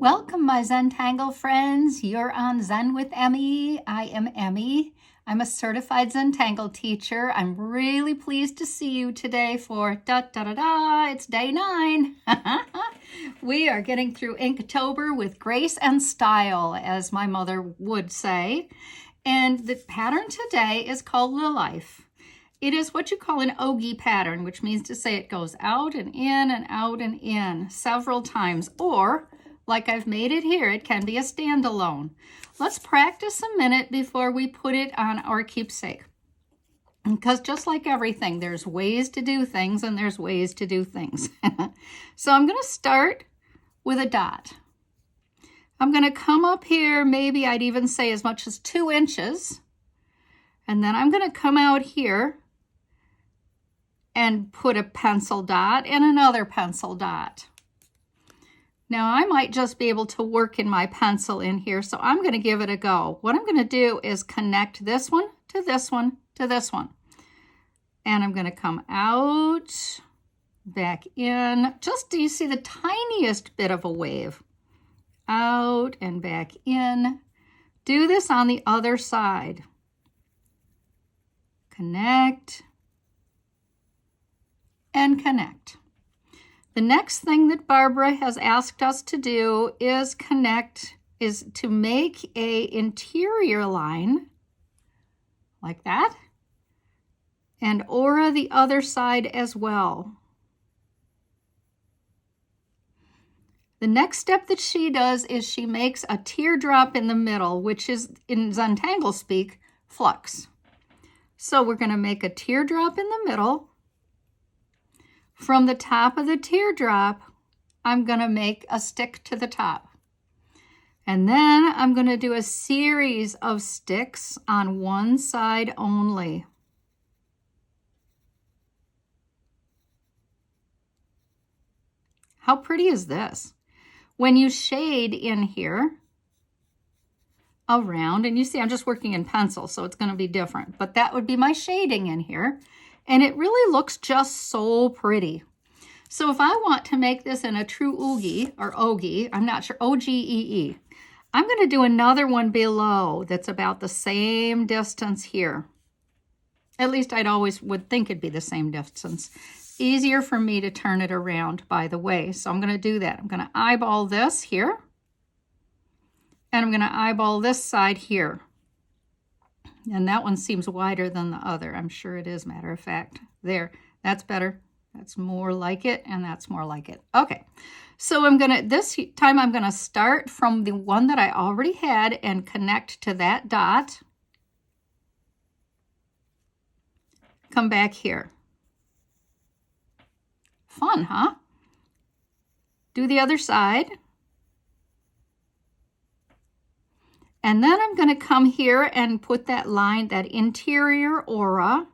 Welcome, my Zentangle friends. You're on Zen with Emmy. I am Emmy. I'm a certified Zentangle teacher. I'm really pleased to see you today for it's day 9. We are getting through Inktober with grace and style, as my mother would say. And the pattern today is called Lilife. It is what you call an ogee pattern, which means to say it goes out and in several times, or like I've made it here, it can be a standalone. Let's practice a minute before we put it on our keepsake. Because just like everything, there's ways to do things and there's ways to do things. So I'm going to start with a dot. I'm going to come up here, maybe I'd even say as much as 2 inches. And then I'm going to come out here and put a pencil dot and another pencil dot. Now I might just be able to work in my pencil in here, so I'm going to give it a go. What I'm going to do is connect this one to this one to this one. And I'm going to come out, back in. Just, do you see the tiniest bit of a wave? Out and back in. Do this on the other side. Connect and connect. The next thing that Barbara has asked us to do is to make an interior line like that, and aura the other side as well. The next step that she does is she makes a teardrop in the middle, which is, in Zentangle speak, flux. So we're going to make a teardrop in the middle. From the top of the teardrop, I'm going to make a stick to the top. And then I'm going to do a series of sticks on one side only. How pretty is this? When you shade in here around, and you see I'm just working in pencil, so it's going to be different, but that would be my shading in here. And it really looks just so pretty. So if I want to make this in a true ogee, or ogee, I'm not sure, ogee, I'm going to do another one below that's about the same distance here. At least I'd always would think it'd be the same distance. Easier for me to turn it around, by the way. So I'm going to do that. I'm going to eyeball this here. And I'm going to eyeball this side here. And that one seems wider than the other. I'm sure it is, matter of fact. There, that's better. That's more like it, and that's more like it. Okay, so this time I'm gonna start from the one that I already had and connect to that dot. Come back here. Fun, huh? Do the other side. And then I'm going to come here and put that line, that interior aura.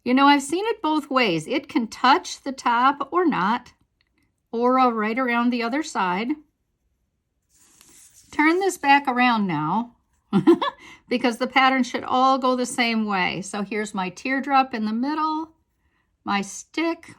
You know, I've seen it both ways. It can touch the top or not. Aura right around the other side. Turn this back around now because the pattern should all go the same way. So here's my teardrop in the middle, my stick.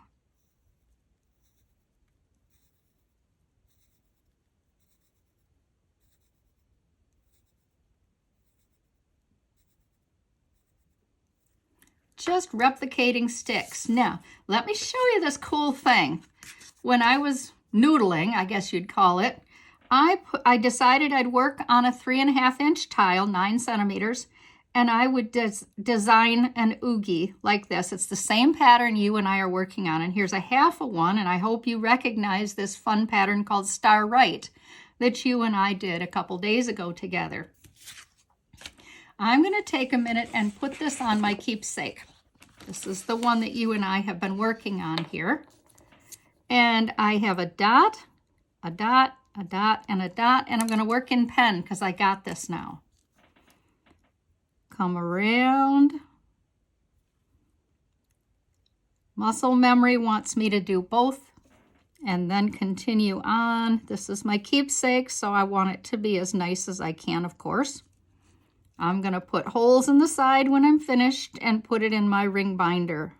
Just replicating sticks. Now, let me show you this cool thing. When I was noodling, I guess you'd call it, I decided I'd work on a 3.5-inch tile, 9 centimeters, and I would design an ogee like this. It's the same pattern you and I are working on, and here's a half of one, and I hope you recognize this fun pattern called Star Right that you and I did a couple days ago together. I'm going to take a minute and put this on my keepsake. This is the one that you and I have been working on here. And I have a dot, a dot, a dot, and a dot, and I'm going to work in pen because I got this now. Come around. Muscle memory wants me to do both and then continue on. This is my keepsake, so I want it to be as nice as I can, of course. I'm going to put holes in the side when I'm finished and put it in my ring binder.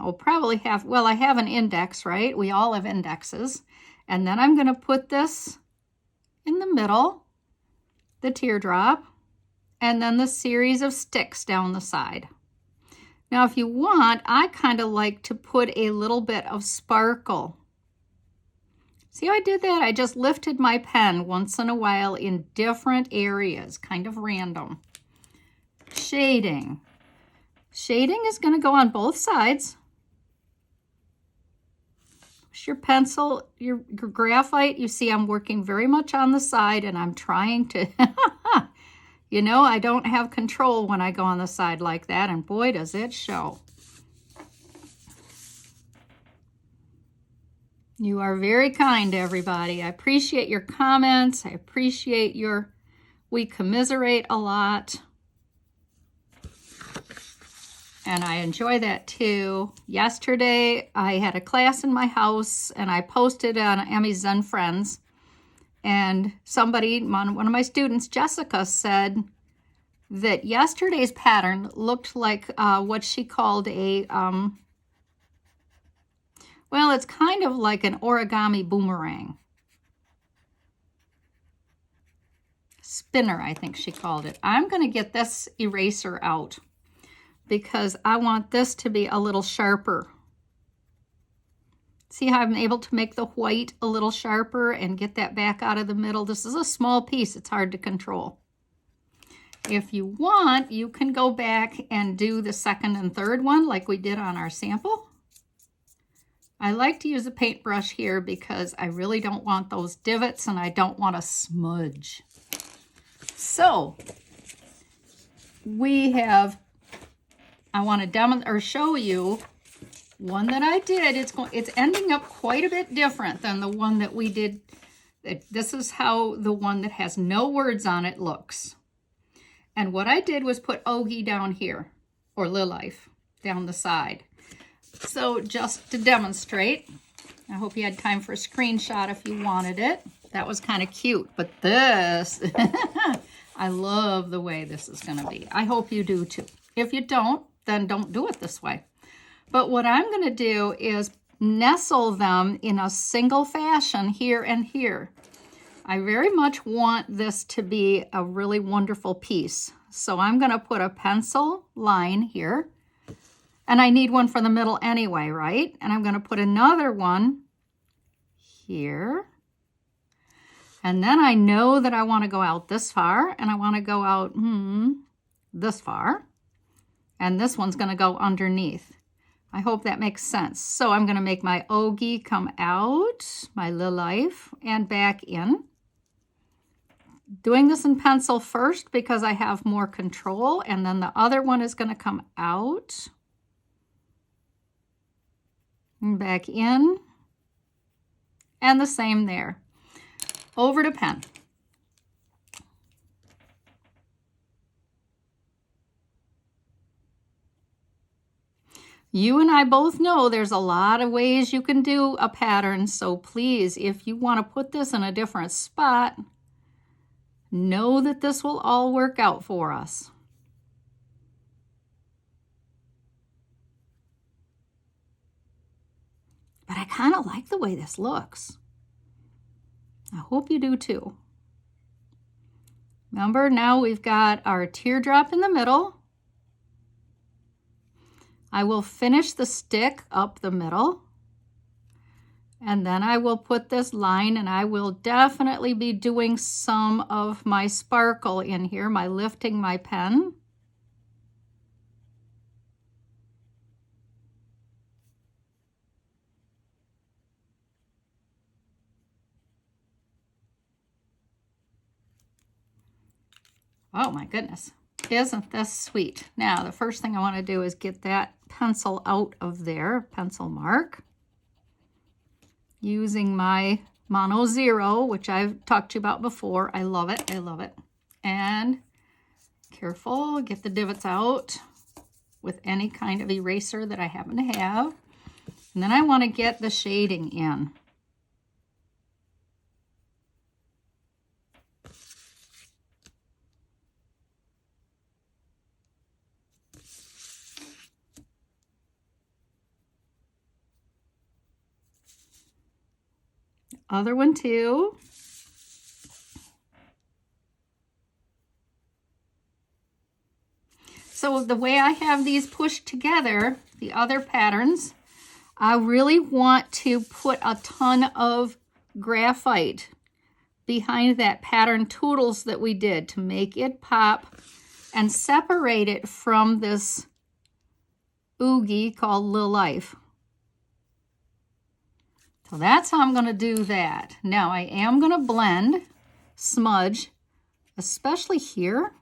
I'll probably have, well, I have an index, right? We all have indexes. And then I'm going to put this in the middle, the teardrop, and then the series of sticks down the side. Now, if you want, I kind of like to put a little bit of sparkle. See how I did that? I just lifted my pen once in a while in different areas, kind of random. Shading. Shading is going to go on both sides. Push your pencil, your graphite, you see I'm working very much on the side, and I'm trying to, you know, I don't have control when I go on the side like that, and boy, does it show. You are very kind, everybody. I appreciate your comments. I appreciate we commiserate a lot. And I enjoy that too. Yesterday, I had a class in my house, and I posted on Emmy's Zen Friends. And somebody, one of my students, Jessica, said that yesterday's pattern looked like what she called a, well, it's kind of like an origami boomerang. Spinner, I think she called it. I'm going to get this eraser out, because I want this to be a little sharper. See how I'm able to make the white a little sharper and get that back out of the middle? This is a small piece. It's hard to control. If you want, you can go back and do the second and third one like we did on our sample. I like to use a paintbrush here because I really don't want those divots and I don't want to smudge. So we have, I want to demonstrate or show you one that I did. It's ending up quite a bit different than the one that we did. This is how the one that has no words on it looks. And what I did was put Ogee down here, or Lilife down the side. So just to demonstrate, I hope you had time for a screenshot if you wanted it. That was kind of cute, but this, I love the way this is going to be. I hope you do too. If you don't, then don't do it this way. But what I'm going to do is nestle them in a single fashion here and here. I very much want this to be a really wonderful piece. So I'm going to put a pencil line here. And I need one for the middle anyway, right? And I'm going to put another one here. And then I know that I want to go out this far, and I want to go out this far. And this one's going to go underneath. I hope that makes sense. So I'm going to make my Ogee come out, my Lilife, and back in. Doing this in pencil first because I have more control, and then the other one is going to come out and back in, and the same there. Over to pen. You and I both know there's a lot of ways you can do a pattern, so please, if you want to put this in a different spot, know that this will all work out for us. But I kind of like the way this looks. I hope you do too. Remember, now we've got our teardrop in the middle. I will finish the stick up the middle. And then I will put this line, and I will definitely be doing some of my sparkle in here, my lifting my pen. Oh my goodness, isn't this sweet? Now, the first thing I want to do is get that pencil out of there, pencil mark. Using my Mono Zero, which I've talked to you about before. I love it, I love it. And careful, get the divots out with any kind of eraser that I happen to have. And then I want to get the shading in. Other one too. So the way I have these pushed together, the other patterns, I really want to put a ton of graphite behind that pattern toodles that we did to make it pop and separate it from this oogie called Lilife. So that's how I'm going to do that. Now I am going to blend, smudge, especially here.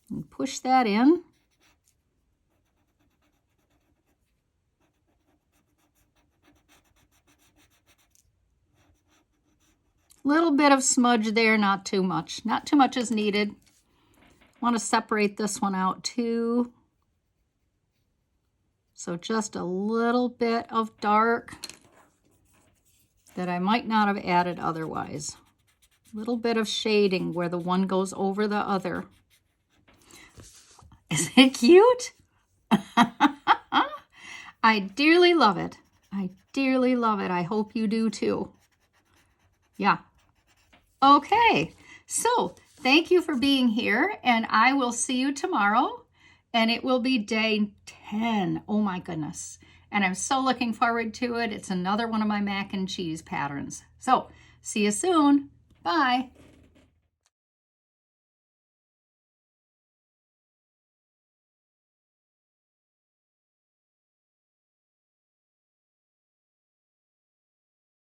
And push that in. Little bit of smudge there, not too much. Not too much is needed. Want to separate this one out too. So just a little bit of dark that I might not have added otherwise. A little bit of shading where the one goes over the other. Is it cute? I dearly love it. I dearly love it. I hope you do too. Yeah. Okay. So thank you for being here, and I will see you tomorrow, and it will be day 10. Oh my goodness. And I'm so looking forward to it. It's another one of my mac and cheese patterns. So see you soon. Bye.